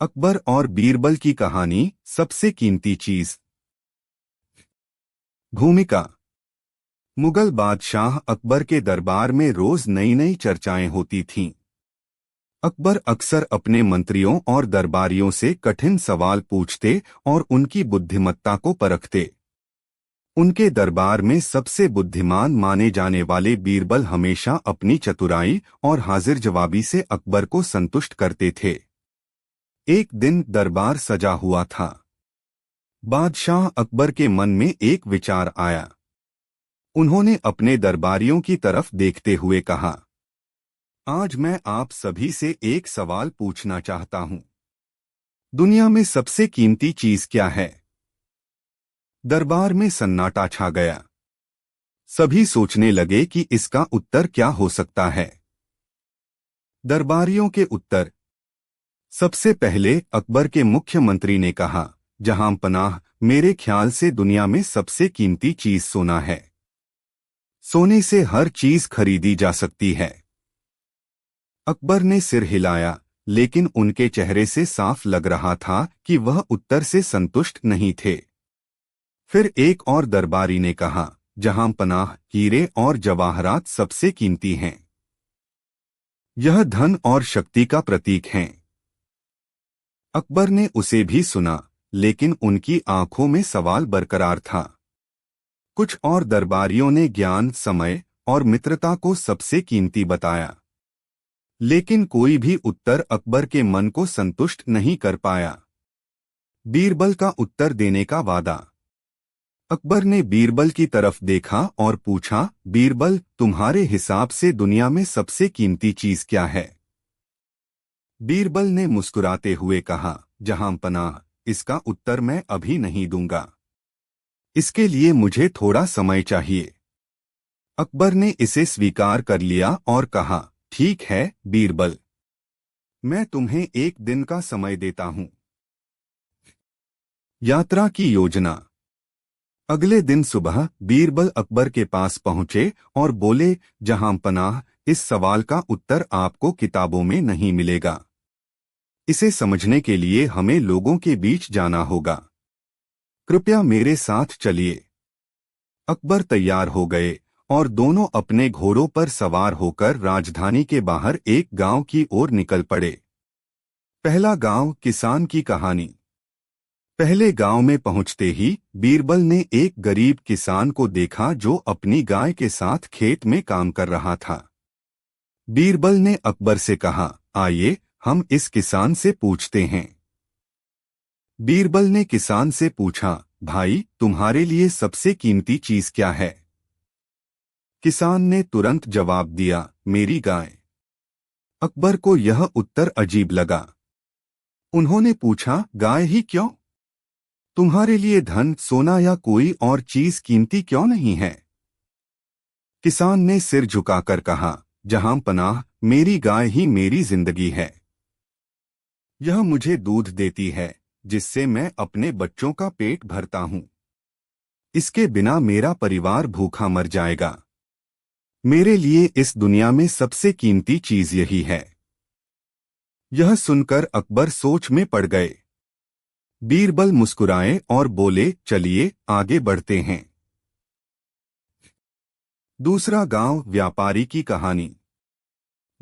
अकबर और बीरबल की कहानी। सबसे कीमती चीज। भूमिका। मुगल बादशाह अकबर के दरबार में रोज नई नई चर्चाएं होती थीं। अकबर अक्सर अपने मंत्रियों और दरबारियों से कठिन सवाल पूछते और उनकी बुद्धिमत्ता को परखते। उनके दरबार में सबसे बुद्धिमान माने जाने वाले बीरबल हमेशा अपनी चतुराई और हाजिर जवाबी से अकबर को संतुष्ट करते थे। एक दिन दरबार सजा हुआ था। बादशाह अकबर के मन में एक विचार आया। उन्होंने अपने दरबारियों की तरफ देखते हुए कहा, आज मैं आप सभी से एक सवाल पूछना चाहता हूं। दुनिया में सबसे कीमती चीज क्या है? दरबार में सन्नाटा छा गया। सभी सोचने लगे कि इसका उत्तर क्या हो सकता है। दरबारियों के उत्तर। सबसे पहले अकबर के मुख्यमंत्री ने कहा, जहां पनाह, मेरे ख्याल से दुनिया में सबसे कीमती चीज सोना है। सोने से हर चीज खरीदी जा सकती है। अकबर ने सिर हिलाया, लेकिन उनके चेहरे से साफ लग रहा था कि वह उत्तर से संतुष्ट नहीं थे। फिर एक और दरबारी ने कहा, जहां पनाह, हीरे और जवाहरात सबसे कीमती हैं। यह धन और शक्ति का प्रतीक हैं। अकबर ने उसे भी सुना, लेकिन उनकी आंखों में सवाल बरकरार था। कुछ और दरबारियों ने ज्ञान, समय और मित्रता को सबसे कीमती बताया। लेकिन कोई भी उत्तर अकबर के मन को संतुष्ट नहीं कर पाया। बीरबल का उत्तर देने का वादा। अकबर ने बीरबल की तरफ देखा और पूछा, बीरबल, तुम्हारे हिसाब से दुनिया में सबसे कीमती चीज क्या है? बीरबल ने मुस्कुराते हुए कहा, जहां पनाह, इसका उत्तर मैं अभी नहीं दूंगा। इसके लिए मुझे थोड़ा समय चाहिए। अकबर ने इसे स्वीकार कर लिया और कहा, ठीक है बीरबल, मैं तुम्हें एक दिन का समय देता हूं। यात्रा की योजना। अगले दिन सुबह बीरबल अकबर के पास पहुंचे और बोले, जहां पनाह, इस सवाल का उत्तर आपको किताबों में नहीं मिलेगा। इसे समझने के लिए हमें लोगों के बीच जाना होगा। कृपया मेरे साथ चलिए। अकबर तैयार हो गए और दोनों अपने घोड़ों पर सवार होकर राजधानी के बाहर एक गांव की ओर निकल पड़े। पहला गांव, किसान की कहानी। पहले गांव में पहुंचते ही बीरबल ने एक गरीब किसान को देखा जो अपनी गाय के साथ खेत में काम कर रहा था। बीरबल ने अकबर से कहा, आइए हम इस किसान से पूछते हैं। बीरबल ने किसान से पूछा, भाई, तुम्हारे लिए सबसे कीमती चीज क्या है? किसान ने तुरंत जवाब दिया, मेरी गाय। अकबर को यह उत्तर अजीब लगा। उन्होंने पूछा, गाय ही क्यों? तुम्हारे लिए धन, सोना या कोई और चीज कीमती क्यों नहीं है? किसान ने सिर झुकाकर कहा, जहां पनाह, मेरी गाय ही मेरी जिंदगी है। यह मुझे दूध देती है, जिससे मैं अपने बच्चों का पेट भरता हूं। इसके बिना मेरा परिवार भूखा मर जाएगा। मेरे लिए इस दुनिया में सबसे कीमती चीज यही है। यह सुनकर अकबर सोच में पड़ गए। बीरबल मुस्कुराए और बोले, चलिए आगे बढ़ते हैं। दूसरा गांव, व्यापारी की कहानी।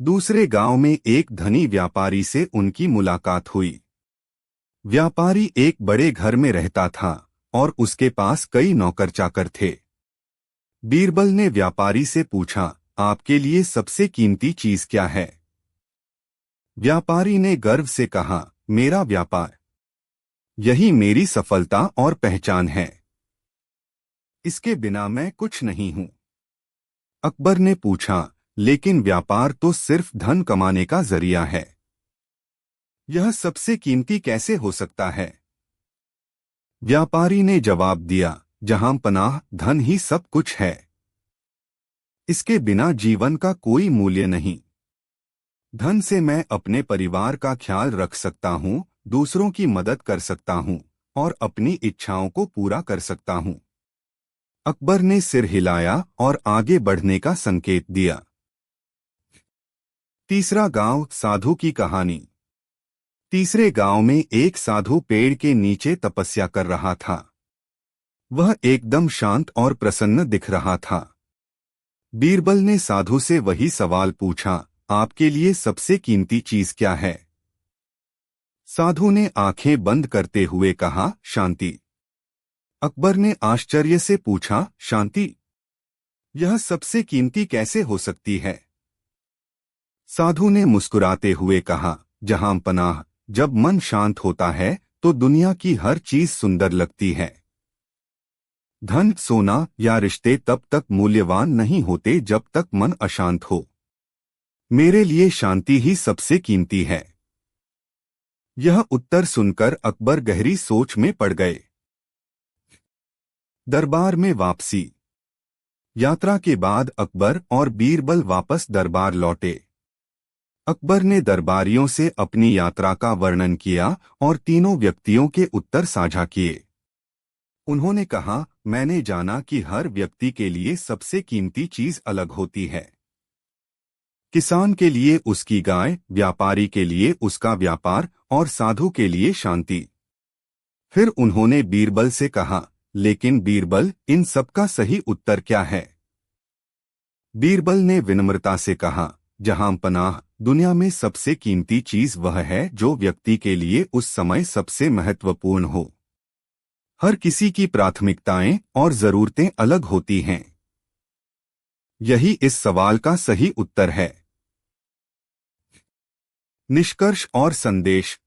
दूसरे गांव में एक धनी व्यापारी से उनकी मुलाकात हुई। व्यापारी एक बड़े घर में रहता था और उसके पास कई नौकर चाकर थे। बीरबल ने व्यापारी से पूछा, आपके लिए सबसे कीमती चीज क्या है? व्यापारी ने गर्व से कहा, मेरा व्यापार। यही मेरी सफलता और पहचान है। इसके बिना मैं कुछ नहीं हूं। अकबर ने पूछा, लेकिन व्यापार तो सिर्फ धन कमाने का जरिया है। यह सबसे कीमती कैसे हो सकता है? व्यापारी ने जवाब दिया, जहां पनाह, धन ही सब कुछ है। इसके बिना जीवन का कोई मूल्य नहीं। धन से मैं अपने परिवार का ख्याल रख सकता हूं, दूसरों की मदद कर सकता हूं और अपनी इच्छाओं को पूरा कर सकता हूं। अकबर ने सिर हिलाया और आगे बढ़ने का संकेत दिया। तीसरा गांव, साधु की कहानी। तीसरे गांव में एक साधु पेड़ के नीचे तपस्या कर रहा था। वह एकदम शांत और प्रसन्न दिख रहा था। बीरबल ने साधु से वही सवाल पूछा, आपके लिए सबसे कीमती चीज क्या है? साधु ने आंखें बंद करते हुए कहा, शांति। अकबर ने आश्चर्य से पूछा, शांति? यह सबसे कीमती कैसे हो सकती है? साधु ने मुस्कुराते हुए कहा, जहां पनाह, जब मन शांत होता है तो दुनिया की हर चीज सुंदर लगती है। धन, सोना या रिश्ते तब तक मूल्यवान नहीं होते जब तक मन अशांत हो। मेरे लिए शांति ही सबसे कीमती है। यह उत्तर सुनकर अकबर गहरी सोच में पड़ गए। दरबार में वापसी। यात्रा के बाद अकबर और बीरबल वापस दरबार लौटे। अकबर ने दरबारियों से अपनी यात्रा का वर्णन किया और तीनों व्यक्तियों के उत्तर साझा किए। उन्होंने कहा, मैंने जाना कि हर व्यक्ति के लिए सबसे कीमती चीज अलग होती है। किसान के लिए उसकी गाय, व्यापारी के लिए उसका व्यापार और साधु के लिए शांति। फिर उन्होंने बीरबल से कहा, लेकिन बीरबल, इन सबका सही उत्तर क्या है? बीरबल ने विनम्रता से कहा, जहां पनाह, दुनिया में सबसे कीमती चीज वह है जो व्यक्ति के लिए उस समय सबसे महत्वपूर्ण हो। हर किसी की प्राथमिकताएं और जरूरतें अलग होती हैं। यही इस सवाल का सही उत्तर है। निष्कर्ष और संदेश।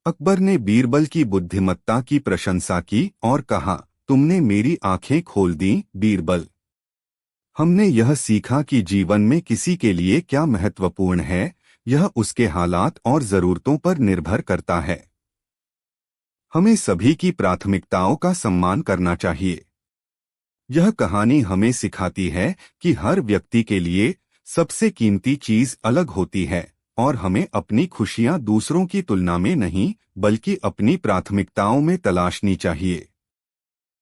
अकबर ने बीरबल की बुद्धिमत्ता की प्रशंसा की और कहा, तुमने मेरी आंखें खोल दी, बीरबल। हमने यह सीखा कि जीवन में किसी के लिए क्या महत्वपूर्ण है, यह उसके हालात और जरूरतों पर निर्भर करता है। हमें सभी की प्राथमिकताओं का सम्मान करना चाहिए। यह कहानी हमें सिखाती है कि हर व्यक्ति के लिए सबसे कीमती चीज अलग होती है और हमें अपनी खुशियां दूसरों की तुलना में नहीं, बल्कि अपनी प्राथमिकताओं में तलाशनी चाहिए।